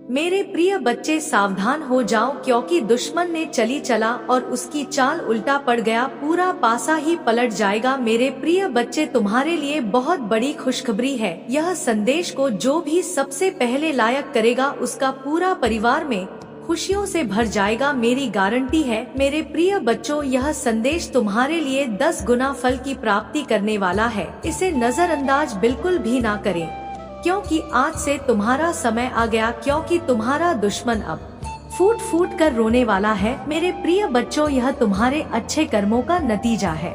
मेरे प्रिय बच्चे सावधान हो जाओ, क्योंकि दुश्मन ने चली चला और उसकी चाल उल्टा पड़ गया, पूरा पासा ही पलट जाएगा। मेरे प्रिय बच्चे, तुम्हारे लिए बहुत बड़ी खुशखबरी है। यह संदेश को जो भी सबसे पहले लायक करेगा, उसका पूरा परिवार में खुशियों से भर जाएगा, मेरी गारंटी है। मेरे प्रिय बच्चों, यह संदेश तुम्हारे लिए 10 गुना फल की प्राप्ति करने वाला है। इसे नजरअंदाज बिल्कुल भी ना करें, क्योंकि आज से तुम्हारा समय आ गया, क्योंकि तुम्हारा दुश्मन अब फूट फूट कर रोने वाला है। मेरे प्रिय बच्चों, यह तुम्हारे अच्छे कर्मों का नतीजा है।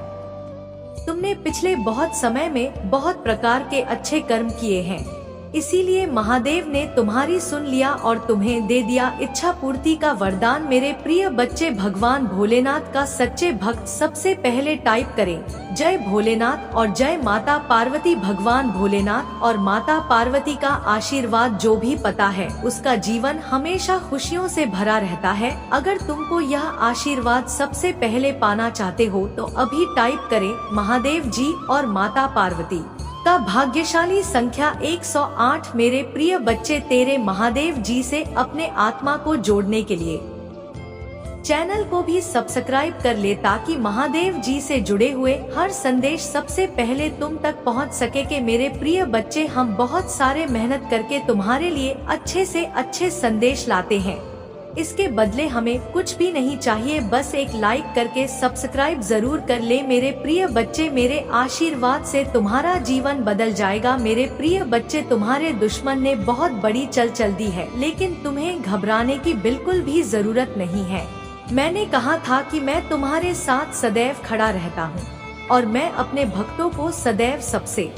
तुमने पिछले बहुत समय में बहुत प्रकार के अच्छे कर्म किए हैं, इसीलिए महादेव ने तुम्हारी सुन लिया और तुम्हें दे दिया इच्छा पूर्ति का वरदान। मेरे प्रिय बच्चे, भगवान भोलेनाथ का सच्चे भक्त सबसे पहले टाइप करें जय भोलेनाथ और जय माता पार्वती। भगवान भोलेनाथ और माता पार्वती का आशीर्वाद जो भी पाता है, उसका जीवन हमेशा खुशियों से भरा रहता है। अगर तुमको यह आशीर्वाद सबसे पहले पाना चाहते हो तो अभी टाइप करें महादेव जी और माता पार्वती का भाग्यशाली संख्या 108। मेरे प्रिय बच्चे, तेरे महादेव जी से अपने आत्मा को जोड़ने के लिए चैनल को भी सब्सक्राइब कर ले, ताकि महादेव जी से जुड़े हुए हर संदेश सबसे पहले तुम तक पहुंच सके। के मेरे प्रिय बच्चे, हम बहुत सारे मेहनत करके तुम्हारे लिए अच्छे से अच्छे संदेश लाते हैं। इसके बदले हमें कुछ भी नहीं चाहिए, बस एक लाइक करके सब्सक्राइब जरूर कर ले। मेरे प्रिय बच्चे, मेरे आशीर्वाद से तुम्हारा जीवन बदल जाएगा। मेरे प्रिय बच्चे, तुम्हारे दुश्मन ने बहुत बड़ी चल दी है, लेकिन तुम्हें घबराने की बिल्कुल भी जरूरत नहीं है। मैंने कहा था कि मैं तुम्हारे साथ सदैव खड़ा रहता हूँ और मैं अपने भक्तों को सदैव सबसे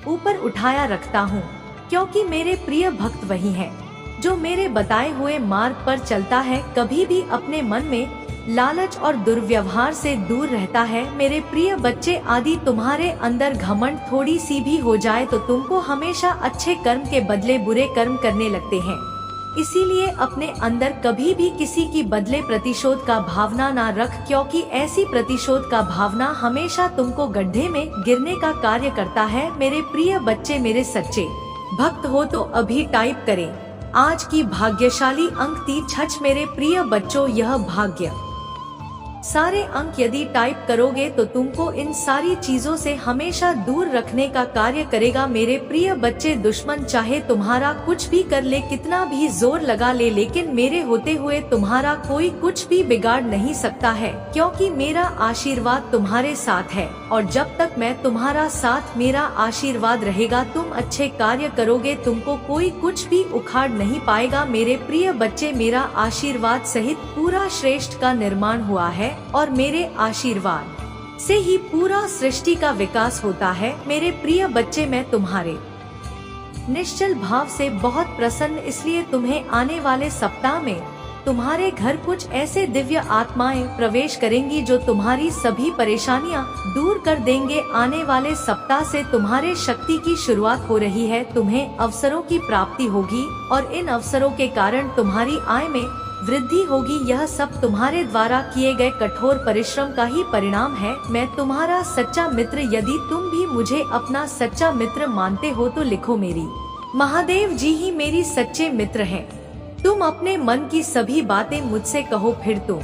ऊपर उठाया रखता हूँ, क्योंकि मेरे प्रिय भक्त वही हैं जो मेरे बताए हुए मार्ग पर चलता है, कभी भी अपने मन में लालच और दुर्व्यवहार से दूर रहता है। मेरे प्रिय बच्चे, आदि तुम्हारे अंदर घमंड थोड़ी सी भी हो जाए तो तुमको हमेशा अच्छे कर्म के बदले बुरे कर्म करने लगते हैं। इसीलिए अपने अंदर कभी भी किसी की बदले प्रतिशोध का भावना ना रख, क्योंकि ऐसी प्रतिशोध का भावना हमेशा तुमको गड्ढे में गिरने का कार्य करता है। मेरे प्रिय बच्चे, मेरे सच्चे भक्त हो तो अभी टाइप करें आज की भाग्यशाली अंक 36। मेरे प्रिय बच्चों, यह भाग्य सारे अंक यदि टाइप करोगे तो तुमको इन सारी चीजों से हमेशा दूर रखने का कार्य करेगा। मेरे प्रिय बच्चे, दुश्मन चाहे तुम्हारा कुछ भी कर ले, कितना भी जोर लगा ले, लेकिन मेरे होते हुए तुम्हारा कोई कुछ भी बिगाड़ नहीं सकता है, क्योंकि मेरा आशीर्वाद तुम्हारे साथ है। और जब तक मैं तुम्हारा साथ, मेरा आशीर्वाद रहेगा, तुम अच्छे कार्य करोगे, तुमको कोई कुछ भी उखाड़ नहीं पाएगा। मेरे प्रिय बच्चे, मेरा आशीर्वाद सहित पूरा श्रेष्ठ का निर्माण हुआ है और मेरे आशीर्वाद से ही पूरा सृष्टि का विकास होता है। मेरे प्रिय बच्चे, मैं तुम्हारे निश्चल भाव से बहुत प्रसन्न, इसलिए तुम्हें आने वाले सप्ताह में तुम्हारे घर कुछ ऐसे दिव्य आत्माएं प्रवेश करेंगी जो तुम्हारी सभी परेशानियां दूर कर देंगे। आने वाले सप्ताह से तुम्हारे शक्ति की शुरुआत हो रही है, तुम्हें अवसरों की प्राप्ति होगी और इन अवसरों के कारण तुम्हारी आय में वृद्धि होगी। यह सब तुम्हारे द्वारा किए गए कठोर परिश्रम का ही परिणाम है। मैं तुम्हारा सच्चा मित्र, यदि तुम भी मुझे अपना सच्चा मित्र मानते हो तो लिखो, मेरी महादेव जी ही मेरी सच्चे मित्र हैं। तुम अपने मन की सभी बातें मुझसे कहो, फिर तुम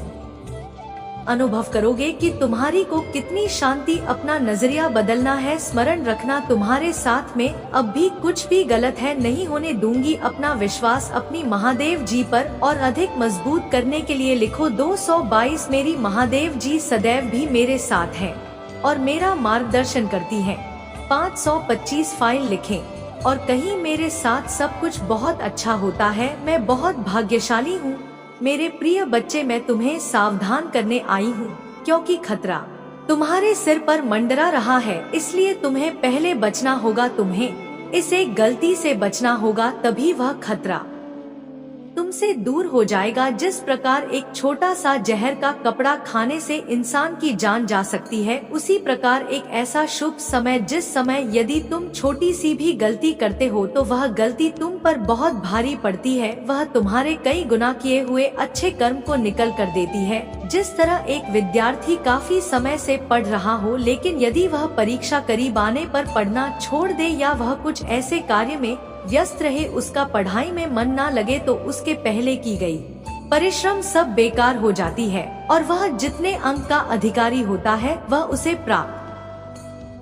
अनुभव करोगे कि तुम्हारी को कितनी शांति। अपना नजरिया बदलना है, स्मरण रखना तुम्हारे साथ में अब भी कुछ भी गलत है नहीं होने दूंगी। अपना विश्वास अपनी महादेव जी पर और अधिक मजबूत करने के लिए लिखो 222। मेरी महादेव जी सदैव भी मेरे साथ है और मेरा मार्गदर्शन करती है। 525 फाइल लिखें और कहीं मेरे साथ सब कुछ बहुत अच्छा होता है, मैं बहुत भाग्यशाली हूँ। मेरे प्रिय बच्चे, मैं तुम्हें सावधान करने आई हूँ, क्योंकि खतरा तुम्हारे सिर पर मंडरा रहा है, इसलिए तुम्हें पहले बचना होगा। तुम्हें इस एक गलती से बचना होगा, तभी वह खतरा तुमसे दूर हो जाएगा। जिस प्रकार एक छोटा सा जहर का कपड़ा खाने से इंसान की जान जा सकती है, उसी प्रकार एक ऐसा शुभ समय, जिस समय यदि तुम छोटी सी भी गलती करते हो तो वह गलती तुम पर बहुत भारी पड़ती है, वह तुम्हारे कई गुना किए हुए अच्छे कर्म को निकल कर देती है। जिस तरह एक विद्यार्थी काफी समय से पढ़ रहा हो, लेकिन यदि वह परीक्षा करीब आने पर पढ़ना छोड़ दे या वह कुछ ऐसे कार्य में व्यस्त रहे, उसका पढ़ाई में मन ना लगे तो उसके पहले की गई परिश्रम सब बेकार हो जाती है और वह जितने अंक का अधिकारी होता है वह उसे प्राप्त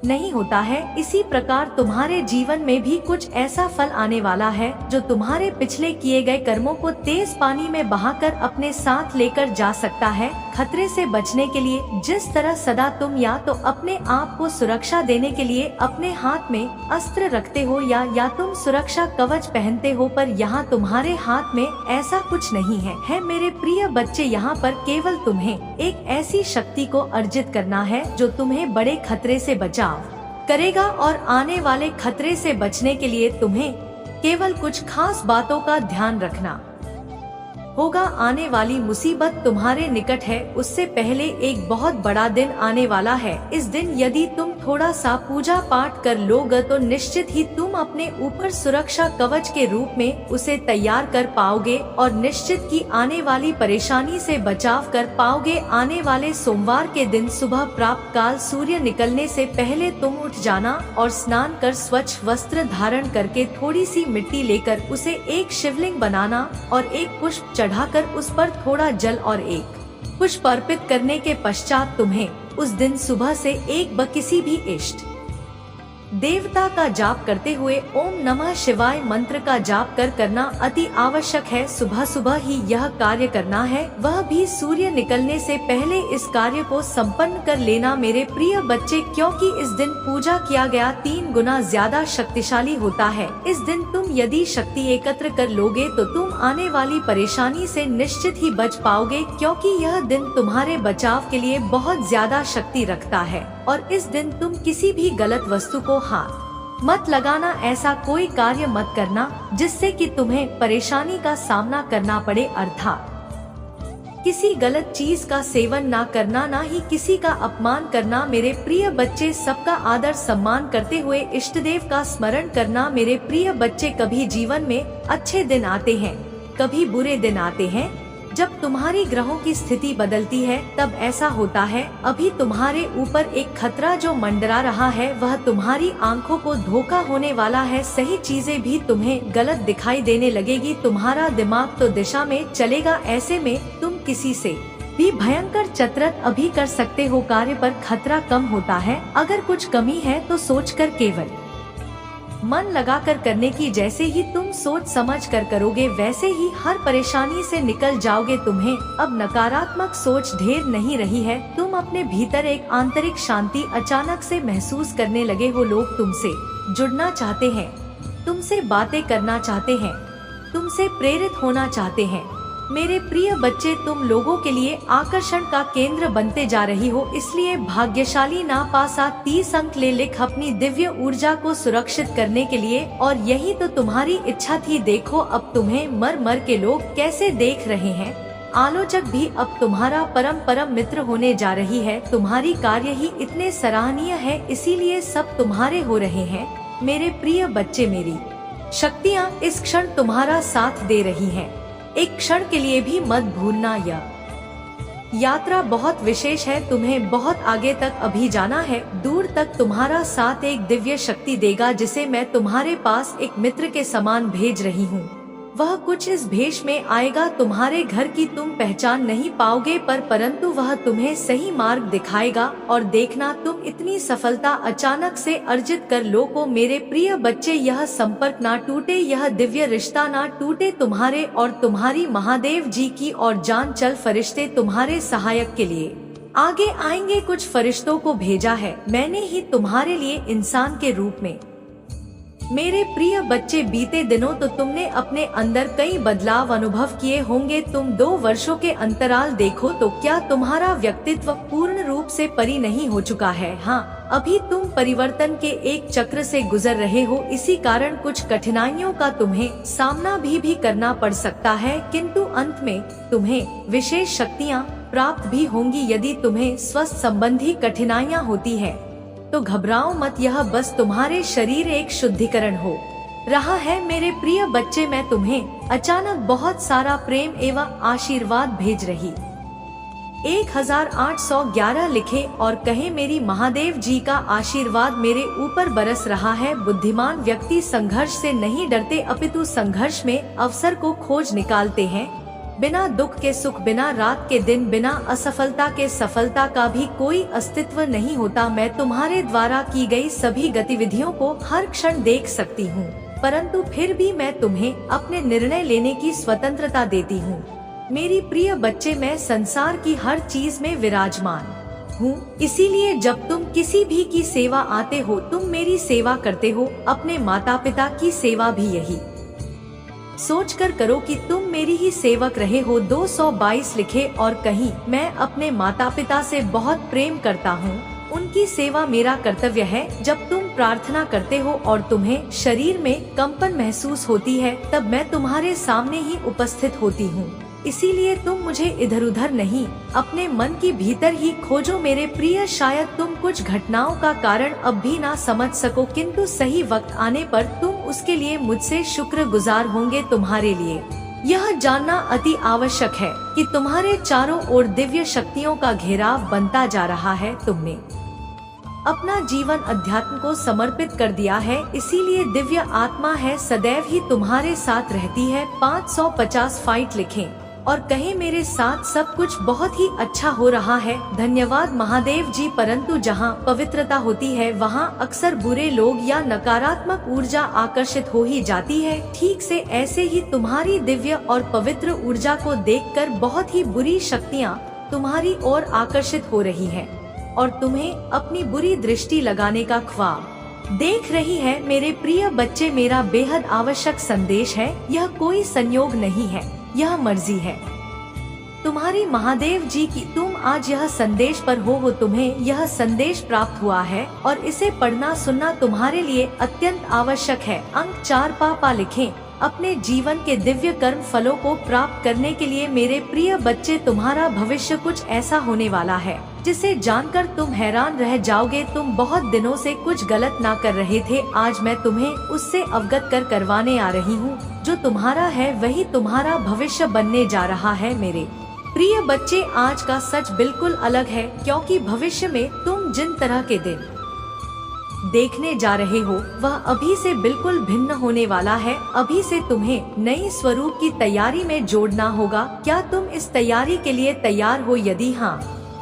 नहीं होता है। इसी प्रकार तुम्हारे जीवन में भी कुछ ऐसा फल आने वाला है जो तुम्हारे पिछले किए गए कर्मों को तेज पानी में बहाकर अपने साथ लेकर जा सकता है। खतरे से बचने के लिए जिस तरह सदा तुम या तो अपने आप को सुरक्षा देने के लिए अपने हाथ में अस्त्र रखते हो या तुम सुरक्षा कवच पहनते हो, पर यहाँ तुम्हारे हाथ में ऐसा कुछ नहीं है मेरे प्रिय बच्चे। यहाँ पर केवल तुम्हें एक ऐसी शक्ति को अर्जित करना है जो तुम्हें बड़े खतरे से बचाव करेगा और आने वाले खतरे से बचने के लिए तुम्हें केवल कुछ खास बातों का ध्यान रखना होगा। आने वाली मुसीबत तुम्हारे निकट है, उससे पहले एक बहुत बड़ा दिन आने वाला है। इस दिन यदि तुम थोड़ा सा पूजा पाठ कर लोगे तो निश्चित ही तुम अपने ऊपर सुरक्षा कवच के रूप में उसे तैयार कर पाओगे और निश्चित की आने वाली परेशानी से बचाव कर पाओगे। आने वाले सोमवार के दिन सुबह प्राप्त काल सूर्य निकलने से पहले तुम उठ जाना और स्नान कर स्वच्छ वस्त्र धारण करके थोड़ी सी मिट्टी लेकर उसे एक शिवलिंग बनाना और एक पुष्प चढ़ाकर उस पर थोड़ा जल और एक पुष्प अर्पित करने के पश्चात तुम्हें उस दिन सुबह से किसी भी इष्ट देवता का जाप करते हुए ओम नमः शिवाय मंत्र का जाप करना अति आवश्यक है। सुबह सुबह ही यह कार्य करना है, वह भी सूर्य निकलने से पहले इस कार्य को संपन्न कर लेना मेरे प्रिय बच्चे, क्योंकि इस दिन पूजा किया गया 3 गुना ज्यादा शक्तिशाली होता है। इस दिन तुम यदि शक्ति एकत्र कर लोगे तो तुम आने वाली परेशानी से निश्चित ही बच पाओगे, क्योंकि यह दिन तुम्हारे बचाव के लिए बहुत ज्यादा शक्ति रखता है। और इस दिन तुम किसी भी गलत वस्तु को हाथ मत लगाना, ऐसा कोई कार्य मत करना जिससे कि तुम्हें परेशानी का सामना करना पड़े, अर्थात किसी गलत चीज का सेवन ना करना, ना ही किसी का अपमान करना। मेरे प्रिय बच्चे, सबका आदर सम्मान करते हुए इष्ट देव का स्मरण करना। मेरे प्रिय बच्चे, कभी जीवन में अच्छे दिन आते हैं, कभी बुरे दिन आते हैं। जब तुम्हारी ग्रहों की स्थिति बदलती है तब ऐसा होता है। अभी तुम्हारे ऊपर एक खतरा जो मंडरा रहा है वह तुम्हारी आंखों को धोखा होने वाला है। सही चीजें भी तुम्हें गलत दिखाई देने लगेगी, तुम्हारा दिमाग तो दिशा में चलेगा। ऐसे में तुम किसी से भी भयंकर चतुरत अभी कर सकते हो। कार्य पर खतरा कम होता है, अगर कुछ कमी है तो सोचकर केवल मन लगाकर करने की। जैसे ही तुम सोच समझ कर करोगे वैसे ही हर परेशानी से निकल जाओगे। तुम्हें अब नकारात्मक सोच ढेर नहीं रही है, तुम अपने भीतर एक आंतरिक शांति अचानक से महसूस करने लगे हो। लोग तुमसे जुड़ना चाहते हैं, तुमसे बातें करना चाहते हैं, तुमसे प्रेरित होना चाहते हैं। मेरे प्रिय बच्चे, तुम लोगों के लिए आकर्षण का केंद्र बनते जा रही हो, इसलिए भाग्यशाली नापासा 30 अंक ले लिख अपनी दिव्य ऊर्जा को सुरक्षित करने के लिए। और यही तो तुम्हारी इच्छा थी। देखो अब तुम्हें मर मर के लोग कैसे देख रहे हैं। आलोचक भी अब तुम्हारा परम मित्र होने जा रही है। तुम्हारी कार्य ही इतने सराहनीय है, इसीलिए सब तुम्हारे हो रहे हैं। मेरे प्रिय बच्चे, मेरी शक्तियाँ इस क्षण तुम्हारा साथ दे रही हैं। एक क्षण के लिए भी मत भूलना, यह यात्रा बहुत विशेष है। तुम्हें बहुत आगे तक अभी जाना है, दूर तक तुम्हारा साथ एक दिव्य शक्ति देगा जिसे मैं तुम्हारे पास एक मित्र के समान भेज रही हूँ। वह कुछ इस भेष में आएगा। तुम्हारे घर की तुम पहचान नहीं पाओगे परंतु वह तुम्हें सही मार्ग दिखाएगा। और देखना, तुम इतनी सफलता अचानक से अर्जित कर लो को। मेरे प्रिय बच्चे, यह संपर्क ना टूटे, यह दिव्य रिश्ता ना टूटे। तुम्हारे और तुम्हारी महादेव जी की और जान चल फरिश्ते तुम्हारे सहायक के लिए आगे आएंगे। कुछ फरिश्तों को भेजा है मैंने ही तुम्हारे लिए इंसान के रूप में। मेरे प्रिय बच्चे, बीते दिनों तो तुमने अपने अंदर कई बदलाव अनुभव किए होंगे। तुम 2 वर्षों के अंतराल देखो तो क्या तुम्हारा व्यक्तित्व पूर्ण रूप से परी नहीं हो चुका है? हाँ, अभी तुम परिवर्तन के एक चक्र से गुजर रहे हो। इसी कारण कुछ कठिनाइयों का तुम्हें सामना भी करना पड़ सकता है, किंतु अंत में तुम्हें विशेष शक्तियाँ प्राप्त भी होंगी। यदि तुम्हें स्वास्थ्य संबंधी कठिनाइयाँ होती है तो घबराओ मत, यह बस तुम्हारे शरीर एक शुद्धिकरण हो रहा है। मेरे प्रिय बच्चे, मैं तुम्हें अचानक बहुत सारा प्रेम एवं आशीर्वाद भेज रही 1811 लिखें और कहें मेरी महादेव जी का आशीर्वाद मेरे ऊपर बरस रहा है। बुद्धिमान व्यक्ति संघर्ष से नहीं डरते अपितु संघर्ष में अवसर को खोज निकालते हैं। बिना दुख के सुख, बिना रात के दिन, बिना असफलता के सफलता का भी कोई अस्तित्व नहीं होता। मैं तुम्हारे द्वारा की गई सभी गतिविधियों को हर क्षण देख सकती हूँ, परंतु फिर भी मैं तुम्हें अपने निर्णय लेने की स्वतंत्रता देती हूँ। मेरी प्रिय बच्चे, मैं संसार की हर चीज में विराजमान हूँ, इसीलिए जब तुम किसी भी की सेवा आते हो, तुम मेरी सेवा करते हो। अपने माता पिता की सेवा भी यही सोचकर करो कि तुम मेरी ही सेवक रहे हो। 222 लिखे और कहीं मैं अपने माता पिता से बहुत प्रेम करता हूँ, उनकी सेवा मेरा कर्तव्य है। जब तुम प्रार्थना करते हो और तुम्हें शरीर में कंपन महसूस होती है, तब मैं तुम्हारे सामने ही उपस्थित होती हूँ। इसीलिए तुम मुझे इधर उधर नहीं, अपने मन की भीतर ही खोजो मेरे प्रिय। शायद तुम कुछ घटनाओं का कारण अब भी ना समझ सको, किंतु सही वक्त आने पर तुम उसके लिए मुझसे शुक्रगुजार होंगे। तुम्हारे लिए यह जानना अति आवश्यक है कि तुम्हारे चारों ओर दिव्य शक्तियों का घेराव बनता जा रहा है। तुमने अपना जीवन अध्यात्म को समर्पित कर दिया है, इसीलिए दिव्य आत्मा है सदैव ही तुम्हारे साथ रहती है। 550 फाइट लिखें और कहें मेरे साथ सब कुछ बहुत ही अच्छा हो रहा है। धन्यवाद महादेव जी। परंतु जहाँ पवित्रता होती है, वहाँ अक्सर बुरे लोग या नकारात्मक ऊर्जा आकर्षित हो ही जाती है। ठीक से ऐसे ही तुम्हारी दिव्य और पवित्र ऊर्जा को देखकर बहुत ही बुरी शक्तियाँ तुम्हारी ओर आकर्षित हो रही है और तुम्हें अपनी बुरी दृष्टि लगाने का ख्वाब देख रही है। मेरे प्रिय बच्चे, मेरा बेहद आवश्यक संदेश है। यह कोई संयोग नहीं है, यह मर्जी है तुम्हारी महादेव जी की। तुम आज यह संदेश पर हो, तुम्हें यह संदेश प्राप्त हुआ है और इसे पढ़ना सुनना तुम्हारे लिए अत्यंत आवश्यक है। अंक 4 पापा लिखें। अपने जीवन के दिव्य कर्म फलों को प्राप्त करने के लिए मेरे प्रिय बच्चे, तुम्हारा भविष्य कुछ ऐसा होने वाला है जिसे जानकर तुम हैरान रह जाओगे। तुम बहुत दिनों से कुछ गलत ना कर रहे थे, आज मैं तुम्हें उससे अवगत करवाने आ रही हूँ। जो तुम्हारा है वही तुम्हारा भविष्य बनने जा रहा है। मेरे प्रिय बच्चे, आज का सच बिल्कुल अलग है, क्योंकि भविष्य में तुम जिन तरह के दिन देखने जा रहे हो वह अभी से बिल्कुल भिन्न होने वाला है। अभी से तुम्हें नई स्वरूप की तैयारी में जोड़ना होगा। क्या तुम इस तैयारी के लिए तैयार हो? यदि हाँ,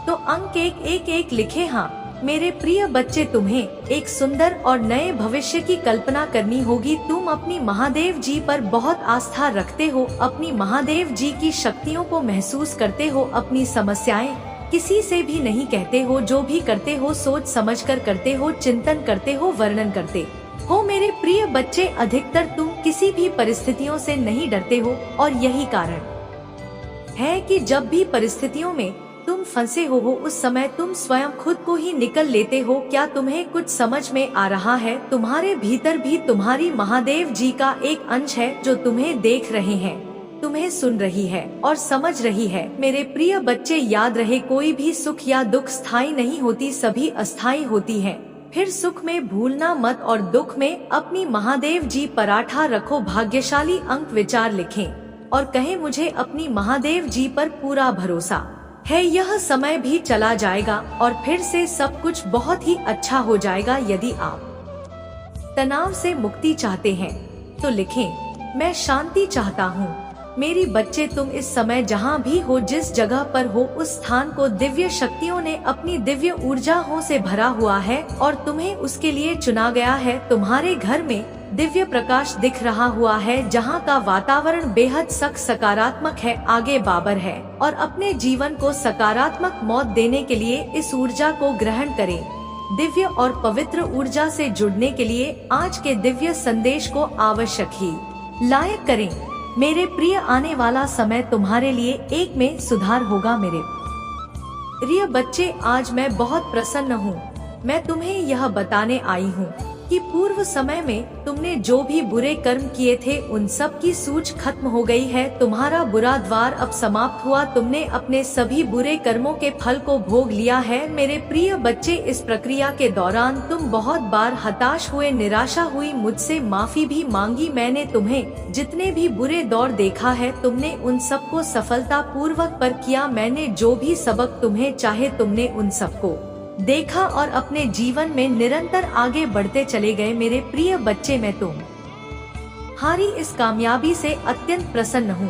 तो अंक 111 लिखे। हाँ मेरे प्रिय बच्चे, तुम्हें एक सुंदर और नए भविष्य की कल्पना करनी होगी। तुम अपनी महादेव जी पर बहुत आस्था रखते हो, अपनी महादेव जी की शक्तियों को महसूस करते हो, अपनी समस्याएं किसी से भी नहीं कहते हो, जो भी करते हो सोच समझकर करते हो, चिंतन करते हो, वर्णन करते हो। मेरे प्रिय बच्चे, अधिकतर तुम किसी भी परिस्थितियों से नहीं डरते हो और यही कारण है कि जब भी परिस्थितियों में तुम फंसे हो उस समय तुम स्वयं खुद को ही निकल लेते हो। क्या तुम्हें कुछ समझ में आ रहा है? तुम्हारे भीतर भी तुम्हारी महादेव जी का एक अंश है जो तुम्हें देख रहे हैं, तुम्हें सुन रही है और समझ रही है। मेरे प्रिय बच्चे, याद रहे, कोई भी सुख या दुख स्थायी नहीं होती, सभी अस्थायी होती है। फिर सुख में भूलना मत और दुख में अपनी महादेव जी पर आस्था रखो। भाग्यशाली अंक विचार लिखें और कहें मुझे अपनी महादेव जी पर पूरा भरोसा है। यह समय भी चला जाएगा और फिर से सब कुछ बहुत ही अच्छा हो जाएगा। यदि आप तनाव से मुक्ति चाहते हैं तो लिखें मैं शांति चाहता हूँ। मेरी बच्चे, तुम इस समय जहाँ भी हो, जिस जगह पर हो, उस स्थान को दिव्य शक्तियों ने अपनी दिव्य ऊर्जाओं से भरा हुआ है और तुम्हें उसके लिए चुना गया है। तुम्हारे घर में दिव्य प्रकाश दिख रहा हुआ है, जहाँ का वातावरण बेहद सकारात्मक है, आगे बाबर है और अपने जीवन को सकारात्मक मौत देने के लिए इस ऊर्जा को ग्रहण करें। दिव्य और पवित्र ऊर्जा से जुड़ने के लिए आज के दिव्य संदेश को आवश्यक ही लायक करें। मेरे प्रिय, आने वाला समय तुम्हारे लिए एक में सुधार होगा। मेरे प्रिय बच्चे, आज मैं बहुत प्रसन्न हूँ। मैं तुम्हें यह बताने आई हूँ कि पूर्व समय में तुमने जो भी बुरे कर्म किए थे उन सब की सूझ खत्म हो गई है। तुम्हारा बुरा द्वार अब समाप्त हुआ। तुमने अपने सभी बुरे कर्मों के फल को भोग लिया है। मेरे प्रिय बच्चे, इस प्रक्रिया के दौरान तुम बहुत बार हताश हुए, निराशा हुई, मुझसे माफी भी मांगी। मैंने तुम्हें जितने भी बुरे दौर देखा है तुमने उन सबको सफलता पूर्वक पर किया। मैंने जो भी सबक तुम्हें चाहे तुमने उन सबको देखा और अपने जीवन में निरंतर आगे बढ़ते चले गए। मेरे प्रिय बच्चे, मैं तुम्हारी इस कामयाबी से अत्यंत प्रसन्न हूँ।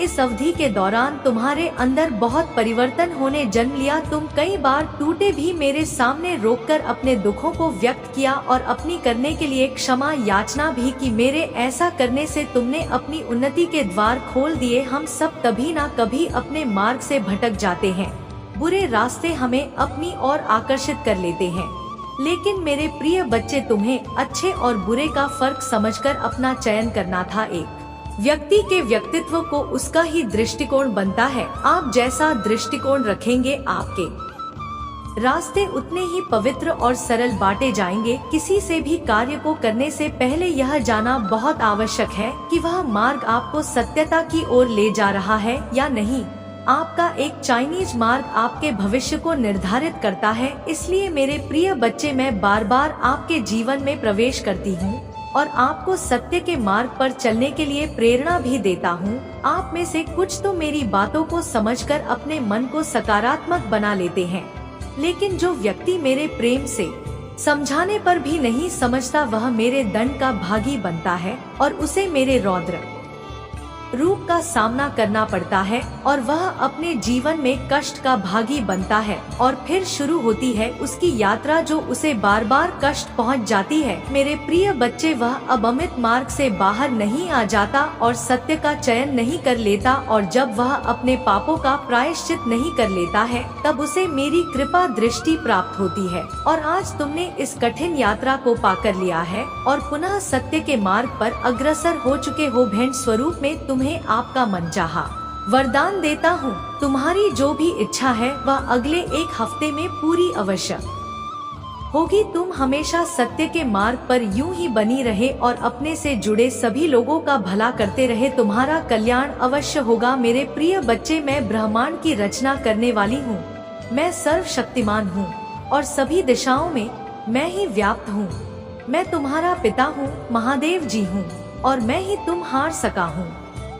इस अवधि के दौरान तुम्हारे अंदर बहुत परिवर्तन होने जन्म लिया। तुम कई बार टूटे भी मेरे सामने रोककर अपने दुखों को व्यक्त किया और अपनी करने के लिए क्षमा याचना भी की। मेरे ऐसा करने से तुमने अपनी उन्नति के द्वार खोल दिए। हम सब कभी ना कभी अपने मार्ग से भटक जाते हैं, बुरे रास्ते हमें अपनी ओर आकर्षित कर लेते हैं, लेकिन मेरे प्रिय बच्चे, तुम्हें अच्छे और बुरे का फर्क समझकर अपना चयन करना था। एक व्यक्ति के व्यक्तित्व को उसका ही दृष्टिकोण बनता है। आप जैसा दृष्टिकोण रखेंगे आपके रास्ते उतने ही पवित्र और सरल बांटे जाएंगे। किसी से भी कार्य को करने से पहले यह जानना बहुत आवश्यक है कि वह मार्ग आपको सत्यता की ओर ले जा रहा है या नहीं। आपका एक चाइनीज मार्ग आपके भविष्य को निर्धारित करता है। इसलिए मेरे प्रिय बच्चे, मैं बार बार आपके जीवन में प्रवेश करती हूँ और आपको सत्य के मार्ग पर चलने के लिए प्रेरणा भी देता हूँ। आप में से कुछ तो मेरी बातों को समझकर अपने मन को सकारात्मक बना लेते हैं, लेकिन जो व्यक्ति मेरे प्रेम से समझाने पर भी नहीं समझता वह मेरे दंड का भागी बनता है और उसे मेरे रौद्र रूप का सामना करना पड़ता है और वह अपने जीवन में कष्ट का भागी बनता है। और फिर शुरू होती है उसकी यात्रा जो उसे बार बार कष्ट पहुंच जाती है। मेरे प्रिय बच्चे, वह अब अमित मार्ग से बाहर नहीं आ जाता और सत्य का चयन नहीं कर लेता, और जब वह अपने पापों का प्रायश्चित नहीं कर लेता है तब उसे मेरी कृपा दृष्टि प्राप्त होती है। और आज तुमने इस कठिन यात्रा को पाकर लिया है और पुनः सत्य के मार्ग पर अग्रसर हो चुके हो। भेंट स्वरूप में तुम्हें आपका मनचाहा वरदान देता हूँ। तुम्हारी जो भी इच्छा है वह अगले एक हफ्ते में पूरी अवश्य होगी। तुम हमेशा सत्य के मार्ग पर यूं ही बनी रहे और अपने से जुड़े सभी लोगों का भला करते रहे। तुम्हारा कल्याण अवश्य होगा। मेरे प्रिय बच्चे, मैं ब्रह्मांड की रचना करने वाली हूँ। मैं सर्वशक्तिमान हूँ और सभी दिशाओं में मैं ही व्याप्त हूँ। मैं तुम्हारा पिता हूँ, महादेव जी हूँ, और मैं ही तुम हार सका हूँ।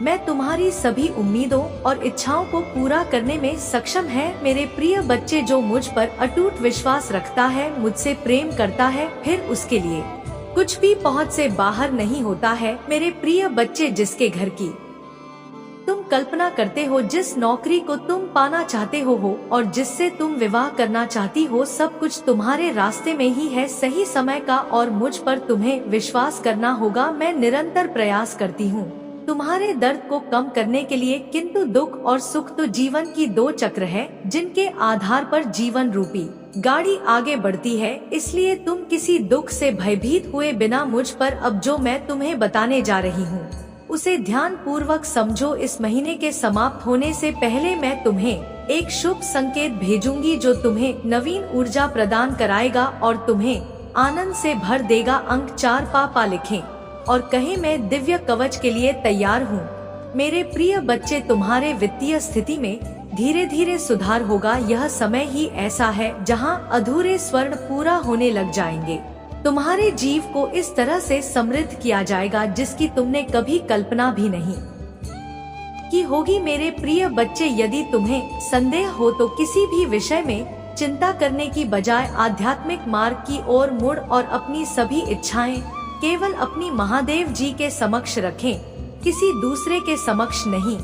मैं तुम्हारी सभी उम्मीदों और इच्छाओं को पूरा करने में सक्षम है। मेरे प्रिय बच्चे, जो मुझ पर अटूट विश्वास रखता है, मुझसे प्रेम करता है, फिर उसके लिए कुछ भी पहुंच से बाहर नहीं होता है। मेरे प्रिय बच्चे, जिसके घर की तुम कल्पना करते हो, जिस नौकरी को तुम पाना चाहते हो और जिससे तुम विवाह करना चाहती हो, सब कुछ तुम्हारे रास्ते में ही है, सही समय का। और मुझ पर तुम्हें विश्वास करना होगा। मैं निरंतर प्रयास करती हूँ तुम्हारे दर्द को कम करने के लिए, किंतु दुख और सुख तो जीवन की दो चक्र है जिनके आधार पर जीवन रूपी गाड़ी आगे बढ़ती है। इसलिए तुम किसी दुख से भयभीत हुए बिना मुझ पर अब जो मैं तुम्हें बताने जा रही हूँ उसे ध्यान पूर्वक समझो। इस महीने के समाप्त होने से पहले मैं तुम्हें एक शुभ संकेत भेजूंगी जो तुम्हें नवीन ऊर्जा प्रदान कराएगा और तुम्हें आनंद से भर देगा। अंक 4 पापा लिखें और कहें, मैं दिव्य कवच के लिए तैयार हूँ। मेरे प्रिय बच्चे, तुम्हारे वित्तीय स्थिति में धीरे धीरे सुधार होगा। यह समय ही ऐसा है जहाँ अधूरे स्वर्ण पूरा होने लग जाएंगे। तुम्हारे जीव को इस तरह से समृद्ध किया जाएगा जिसकी तुमने कभी कल्पना भी नहीं की होगी। मेरे प्रिय बच्चे, यदि तुम्हें संदेह हो तो किसी भी विषय में चिंता करने की बजाय आध्यात्मिक मार्ग की ओर मुड़ और अपनी सभी इच्छाएं केवल अपनी महादेव जी के समक्ष रखें, किसी दूसरे के समक्ष नहीं,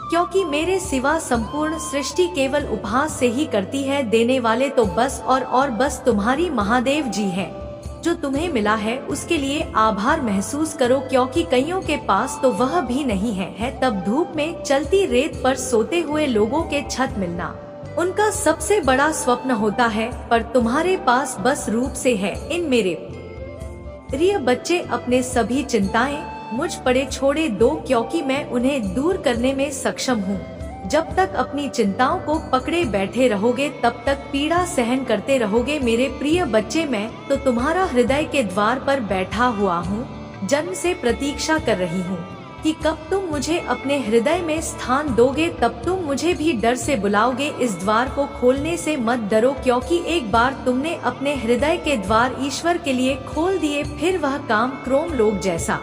क्योंकि मेरे सिवा संपूर्ण सृष्टि केवल उपहास से ही करती है। देने वाले तो बस और बस तुम्हारी महादेव जी हैं। जो तुम्हें मिला है उसके लिए आभार महसूस करो, क्योंकि कईयों के पास तो वह भी नहीं है। तब धूप में चलती रेत पर सोते हुए लोगों के छत मिलना उनका सबसे बड़ा स्वप्न होता है, पर तुम्हारे पास बस रूप से है। इन मेरे प्रिय बच्चे, अपने सभी चिंताएं मुझ पड़े छोड़े दो, क्योंकि मैं उन्हें दूर करने में सक्षम हूँ। जब तक अपनी चिंताओं को पकड़े बैठे रहोगे तब तक पीड़ा सहन करते रहोगे। मेरे प्रिय बच्चे, मैं तो तुम्हारा हृदय के द्वार पर बैठा हुआ हूँ, जन्म से प्रतीक्षा कर रही हूँ कि कब तुम मुझे अपने हृदय में स्थान दोगे, तब तुम मुझे भी डर से बुलाओगे। इस द्वार को खोलने से मत डरो, क्योंकि एक बार तुमने अपने हृदय के द्वार ईश्वर के लिए खोल दिए, फिर वह काम क्रोम लोक जैसा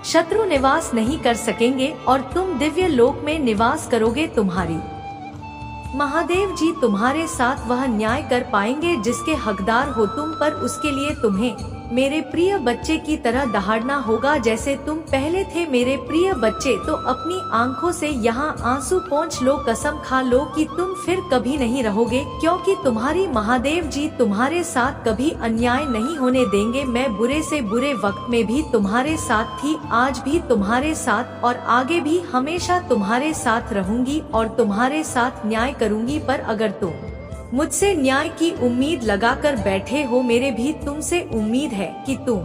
शत्रु निवास नहीं कर सकेंगे और तुम दिव्य लोक में निवास करोगे। तुम्हारी महादेव जी तुम्हारे साथ वह न्याय कर पाएंगे जिसके हकदार हो तुम, पर उसके लिए तुम्हें मेरे प्रिय बच्चे की तरह दहाड़ना होगा जैसे तुम पहले थे। मेरे प्रिय बच्चे, तो अपनी आंखों से यहाँ आंसू पोंछ लो, कसम खा लो कि तुम फिर कभी नहीं रहोगे, क्योंकि तुम्हारी महादेव जी तुम्हारे साथ कभी अन्याय नहीं होने देंगे। मैं बुरे से बुरे वक्त में भी तुम्हारे साथ थी, आज भी तुम्हारे साथ और आगे भी हमेशा तुम्हारे साथ रहूंगी और तुम्हारे साथ न्याय करूंगी। पर अगर तुम मुझसे न्याय की उम्मीद लगाकर बैठे हो, मेरे भी तुमसे उम्मीद है कि तुम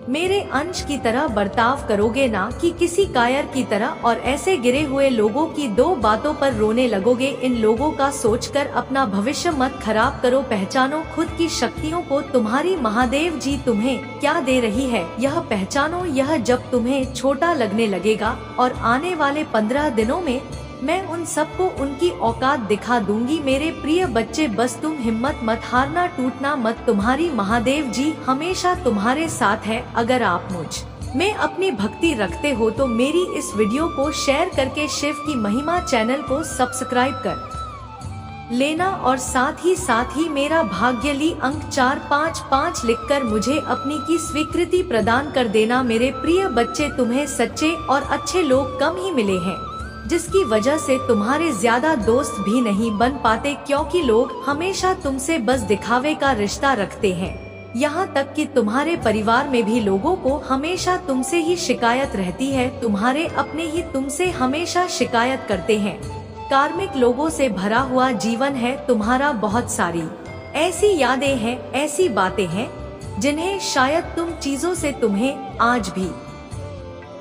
मेरे अंश की तरह बर्ताव करोगे, ना कि किसी कायर की तरह, और ऐसे गिरे हुए लोगों की दो बातों पर रोने लगोगे। इन लोगों का सोचकर अपना भविष्य मत खराब करो, पहचानो खुद की शक्तियों को। तुम्हारी महादेव जी तुम्हें क्या दे रही है यह पहचानो। यह जब तुम्हें छोटा लगने लगेगा और आने वाले 15 दिनों में मैं उन सबको उनकी औकात दिखा दूंगी। मेरे प्रिय बच्चे, बस तुम हिम्मत मत हारना, टूटना मत। तुम्हारी महादेव जी हमेशा तुम्हारे साथ है। अगर आप मुझ में अपनी भक्ति रखते हो तो मेरी इस वीडियो को शेयर करके शिव की महिमा चैनल को सब्सक्राइब कर लेना और साथ ही मेरा भाग्यली अंक 455 लिखकर मुझे अपनी की स्वीकृति प्रदान कर देना। मेरे प्रिय बच्चे, तुम्हें सच्चे और अच्छे लोग कम ही मिले हैं, जिसकी वजह से तुम्हारे ज्यादा दोस्त भी नहीं बन पाते, क्योंकि लोग हमेशा तुमसे बस दिखावे का रिश्ता रखते हैं। यहाँ तक कि तुम्हारे परिवार में भी लोगों को हमेशा तुमसे ही शिकायत रहती है, तुम्हारे अपने ही तुमसे हमेशा शिकायत करते हैं। कार्मिक लोगों से भरा हुआ जीवन है तुम्हारा, बहुत सारी ऐसी यादें हैं, ऐसी बातें हैं जिन्हें शायद तुम चीजों से तुम्हें आज भी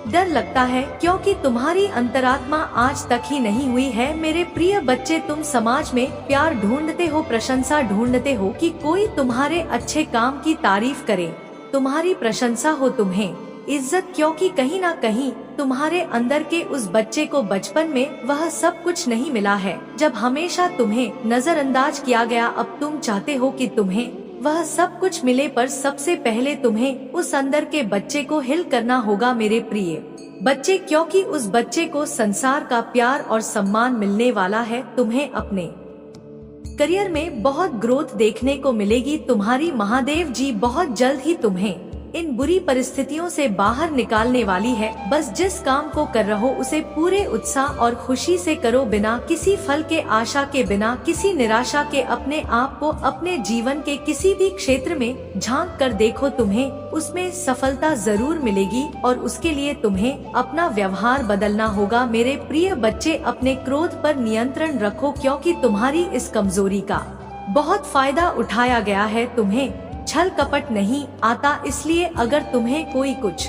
डर लगता है, क्योंकि तुम्हारी अंतरात्मा आज तक ही नहीं हुई है। मेरे प्रिय बच्चे, तुम समाज में प्यार ढूंढते हो, प्रशंसा ढूंढते हो कि कोई तुम्हारे अच्छे काम की तारीफ करे, तुम्हारी प्रशंसा हो, तुम्हें इज्जत, क्योंकि कहीं ना कहीं तुम्हारे अंदर के उस बच्चे को बचपन में वह सब कुछ नहीं मिला है, जब हमेशा तुम्हें नजरअंदाज किया गया। अब तुम चाहते हो कि तुम्हें वह सब कुछ मिले, पर सबसे पहले तुम्हें उस अंदर के बच्चे को हिल करना होगा। मेरे प्रिय बच्चे, क्योंकि उस बच्चे को संसार का प्यार और सम्मान मिलने वाला है। तुम्हें अपने करियर में बहुत ग्रोथ देखने को मिलेगी। तुम्हारी महादेव जी बहुत जल्द ही तुम्हें इन बुरी परिस्थितियों से बाहर निकालने वाली है। बस जिस काम को कर रहो उसे पूरे उत्साह और खुशी से करो, बिना किसी फल के आशा के, बिना किसी निराशा के। अपने आप को अपने जीवन के किसी भी क्षेत्र में झांक कर देखो, तुम्हें उसमें सफलता जरूर मिलेगी और उसके लिए तुम्हें अपना व्यवहार बदलना होगा। मेरे प्रिय बच्चे, अपने क्रोध पर नियंत्रण रखो, क्योंकि तुम्हारी इस कमजोरी का बहुत फायदा उठाया गया है। तुम्हें छल कपट नहीं आता, इसलिए अगर तुम्हें कोई कुछ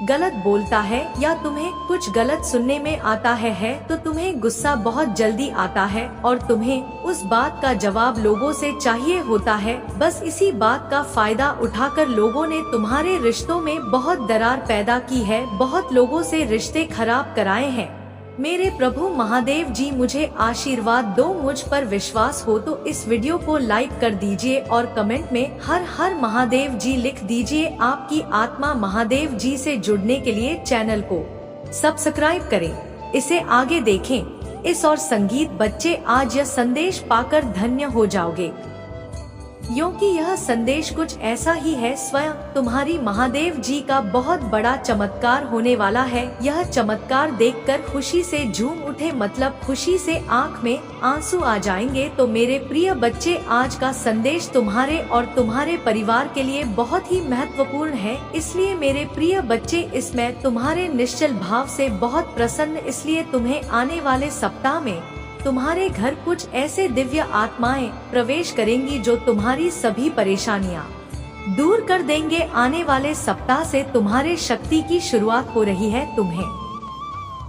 गलत बोलता है या तुम्हें कुछ गलत सुनने में आता है तो तुम्हें गुस्सा बहुत जल्दी आता है और तुम्हें उस बात का जवाब लोगों से चाहिए होता है। बस इसी बात का फायदा उठाकर लोगों ने तुम्हारे रिश्तों में बहुत दरार पैदा की है, बहुत लोगों से रिश्ते खराब कराए हैं। मेरे प्रभु महादेव जी मुझे आशीर्वाद दो। मुझ पर विश्वास हो तो इस वीडियो को लाइक कर दीजिए और कमेंट में हर हर महादेव जी लिख दीजिए। आपकी आत्मा महादेव जी से जुड़ने के लिए चैनल को सब्सक्राइब करें, इसे आगे देखें। इस और संगीत बच्चे, आज यह संदेश पाकर धन्य हो जाओगे, क्योंकि यह संदेश कुछ ऐसा ही है। स्वयं तुम्हारी महादेव जी का बहुत बड़ा चमत्कार होने वाला है। यह चमत्कार देखकर खुशी से झूम उठे, मतलब खुशी से आंख में आंसू आ जाएंगे। तो मेरे प्रिय बच्चे, आज का संदेश तुम्हारे और तुम्हारे परिवार के लिए बहुत ही महत्वपूर्ण है। इसलिए मेरे प्रिय बच्चे, इसमें तुम्हारे निश्चल भाव से बहुत प्रसन्न, इसलिए तुम्हें आने वाले सप्ताह में तुम्हारे घर कुछ ऐसे दिव्य आत्माएं प्रवेश करेंगी जो तुम्हारी सभी परेशानियां दूर कर देंगे। आने वाले सप्ताह से तुम्हारे शक्ति की शुरुआत हो रही है। तुम्हें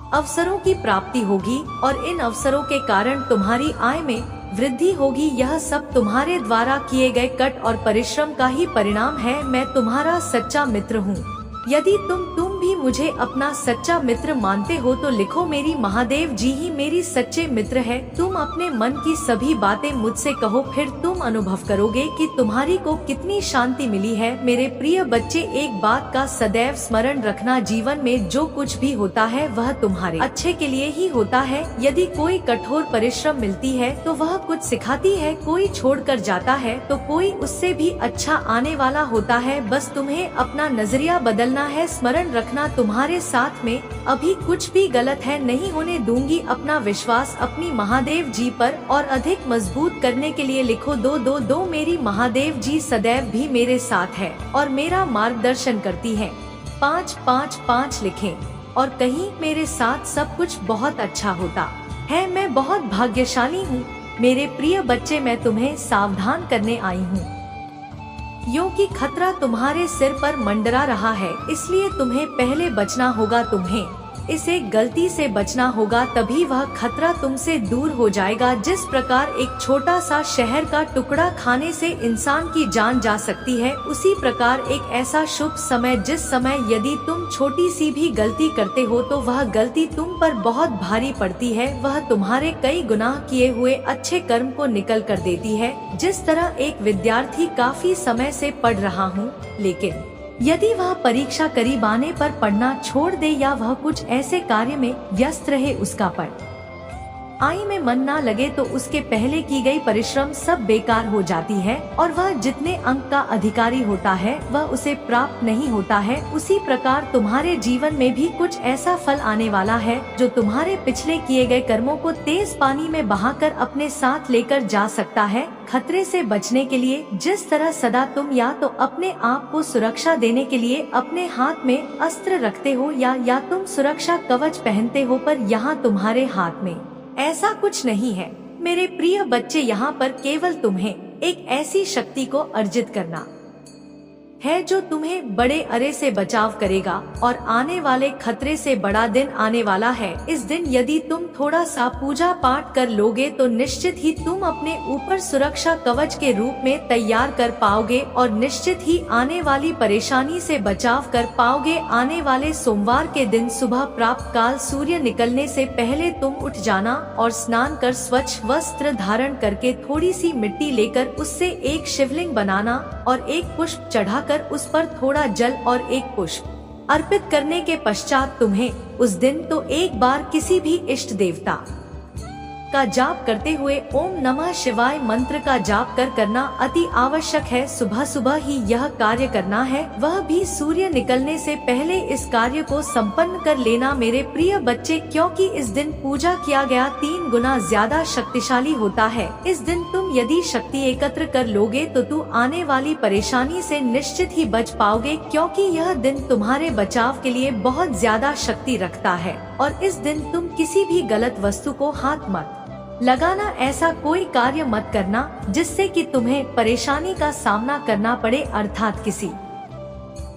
अवसरों की प्राप्ति होगी और इन अवसरों के कारण तुम्हारी आय में वृद्धि होगी। यह सब तुम्हारे द्वारा किए गए कट और परिश्रम का ही परिणाम है। मैं तुम्हारा सच्चा मित्र हूँ। यदि तुम भी मुझे अपना सच्चा मित्र मानते हो तो लिखो, मेरी महादेव जी ही मेरी सच्चे मित्र है। तुम अपने मन की सभी बातें मुझसे कहो, फिर तुम अनुभव करोगे कि तुम्हारी को कितनी शांति मिली है। मेरे प्रिय बच्चे, एक बात का सदैव स्मरण रखना, जीवन में जो कुछ भी होता है वह तुम्हारे अच्छे के लिए ही होता है। यदि कोई कठोर परिश्रम मिलती है तो वह कुछ सिखाती है, कोई छोड़कर जाता है तो कोई उससे भी अच्छा आने वाला होता है। बस तुम्हें अपना नजरिया बदलना है। स्मरण रखना, तुम्हारे साथ में अभी कुछ भी गलत है नहीं होने दूंगी। अपना विश्वास अपनी महादेव जी पर और अधिक मजबूत करने के लिए लिखो 222। मेरी महादेव जी सदैव भी मेरे साथ है और मेरा मार्गदर्शन करती है। 555 लिखें और कहीं मेरे साथ सब कुछ बहुत अच्छा होता है। मैं बहुत भाग्यशाली हूँ। मेरे प्रिय बच्चे, मैं तुम्हें सावधान करने आई हूँ। यो कि खतरा तुम्हारे सिर पर मंडरा रहा है, इसलिए तुम्हें पहले बचना होगा। तुम्हें इसे गलती से बचना होगा, तभी वह खतरा तुमसे दूर हो जाएगा। जिस प्रकार एक छोटा सा शहर का टुकड़ा खाने से इंसान की जान जा सकती है, उसी प्रकार एक ऐसा शुभ समय, जिस समय यदि तुम छोटी सी भी गलती करते हो तो वह गलती तुम पर बहुत भारी पड़ती है। वह तुम्हारे कई गुनाह किए हुए अच्छे कर्म को निकल कर देती है। जिस तरह एक विद्यार्थी काफी समय से पढ़ रहा हूँ, लेकिन यदि वह परीक्षा करीब आने पर पढ़ना छोड़ दे या वह कुछ ऐसे कार्य में व्यस्त रहे, उसका पढ़ाई में मन ना लगे, तो उसके पहले की गई परिश्रम सब बेकार हो जाती है और वह जितने अंक का अधिकारी होता है वह उसे प्राप्त नहीं होता है। उसी प्रकार तुम्हारे जीवन में भी कुछ ऐसा फल आने वाला है जो तुम्हारे पिछले किए गए कर्मों को तेज पानी में बहाकर अपने साथ लेकर जा सकता है। खतरे से बचने के लिए जिस तरह सदा तुम या तो अपने आप को सुरक्षा देने के लिए अपने हाथ में अस्त्र रखते हो या तुम सुरक्षा कवच पहनते हो, पर यहाँ तुम्हारे हाथ में ऐसा कुछ नहीं है। मेरे प्रिय बच्चे, यहाँ पर केवल तुम्हें एक ऐसी शक्ति को अर्जित करना है जो तुम्हें बड़े अरे से बचाव करेगा और आने वाले खतरे से बड़ा दिन आने वाला है। इस दिन यदि तुम थोड़ा सा पूजा पाठ कर लोगे तो निश्चित ही तुम अपने ऊपर सुरक्षा कवच के रूप में तैयार कर पाओगे और निश्चित ही आने वाली परेशानी से बचाव कर पाओगे। आने वाले सोमवार के दिन सुबह प्राप्त काल सूर्य निकलने से पहले तुम उठ जाना और स्नान कर स्वच्छ वस्त्र धारण करके थोड़ी सी मिट्टी लेकर उससे एक शिवलिंग बनाना और एक पुष्प चढ़ा कर उस पर थोड़ा जल और एक पुष्प अर्पित करने के पश्चात तुम्हें उस दिन तो एक बार किसी भी इष्ट देवता का जाप करते हुए ओम नमः शिवाय मंत्र का जाप करना अति आवश्यक है। सुबह सुबह ही यह कार्य करना है, वह भी सूर्य निकलने से पहले इस कार्य को संपन्न कर लेना मेरे प्रिय बच्चे, क्योंकि इस दिन पूजा किया गया 3 गुना ज्यादा शक्तिशाली होता है। इस दिन तुम यदि शक्ति एकत्र कर लोगे तो तू आने वाली परेशानी से निश्चित ही बच पाओगे, क्योंकि यह दिन तुम्हारे बचाव के लिए बहुत ज्यादा शक्ति रखता है। और इस दिन तुम किसी भी गलत वस्तु को हाथ मत लगाना, ऐसा कोई कार्य मत करना जिससे कि तुम्हें परेशानी का सामना करना पड़े, अर्थात किसी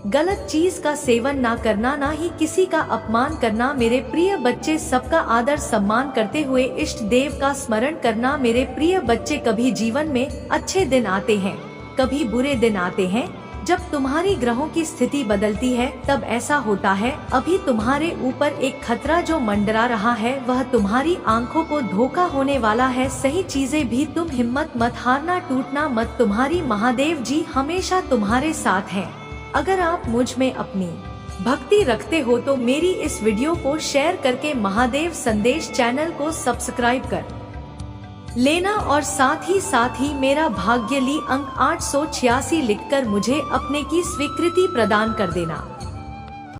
गलत चीज का सेवन ना करना, ना ही किसी का अपमान करना। मेरे प्रिय बच्चे, सबका आदर सम्मान करते हुए इष्ट देव का स्मरण करना। मेरे प्रिय बच्चे, कभी जीवन में अच्छे दिन आते हैं, कभी बुरे दिन आते हैं। जब तुम्हारी ग्रहों की स्थिति बदलती है तब ऐसा होता है। अभी तुम्हारे ऊपर एक खतरा जो मंडरा रहा है, वह तुम्हारी आंखों को धोखा होने वाला है। सही चीजें भी तुम हिम्मत मत हारना, टूटना मत। तुम्हारी महादेव जी हमेशा तुम्हारे साथ हैं। अगर आप मुझ में अपनी भक्ति रखते हो तो मेरी इस वीडियो को शेयर करके महादेव संदेश चैनल को सब्सक्राइब कर लेना और साथ ही मेरा भाग्यली अंक 886 लिखकर मुझे अपने की स्वीकृति प्रदान कर देना।